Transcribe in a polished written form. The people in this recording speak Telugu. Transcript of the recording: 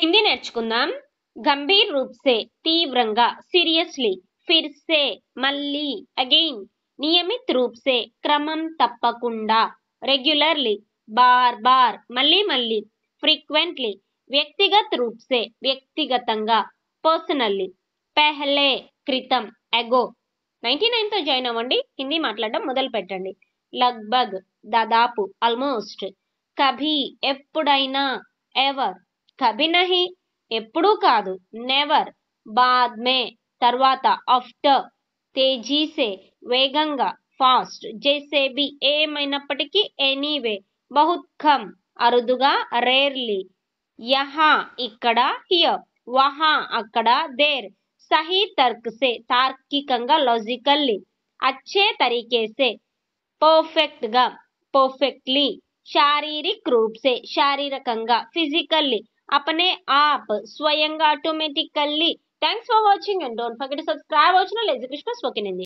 హిందీ నేర్చుకుందాం. గంభీర్ రూప్ సే, తీవ్రంగా, సీరియస్లీ, ఫిర్ సే, మళ్ళీ, అగైన్, నియమిత్ రూప్ సే, క్రమం తప్పకుండా, రెగ్యులర్లీ, బార్ బార్, మళ్ళీ మళ్ళీ, ఫ్రీక్వెంట్లీ, వ్యక్తిగత్ రూప్ సే, వ్యక్తిగతంగా, పర్సనల్లీ, పెహ్లే, క్రితం, ఎగో. 99తో జాయిన్ అవ్వండి. హిందీ మాట్లాడడం మొదలు పెట్టండి. లగ్భగ్, దాదాపు, ఆల్మోస్ట్. కభీ, ఎప్పుడైనా, ఎవర్. కభీ నహీ, ఎప్పుడూ కాదు, నెవర్. బాద్ మే, తర్వాత, ఆఫ్టర్. తేజీ సే, వేగంగా, ఫాస్ట్. జైసే భీ, ఏమైనప్పటికీ, ఎనీవే. బహుత్ కమ్, అరుదుగా, రేర్లీ. యహా, ఇక్కడ, హియర్. వహా, అక్కడ, దేర్. సహీ తర్క్ సే, తార్కికంగా, లాజికల్లీ. అచ్చే తరీకే సే, పర్ఫెక్ట్ గా, పర్ఫెక్ట్లీ. శారీరక్ రూప్ సే, శారీరకంగా, ఫిజికల్లీ. अपने आप, స్వయంగా, automatically. Thanks for watching and don't forget to subscribe our channel education spoken Hindi.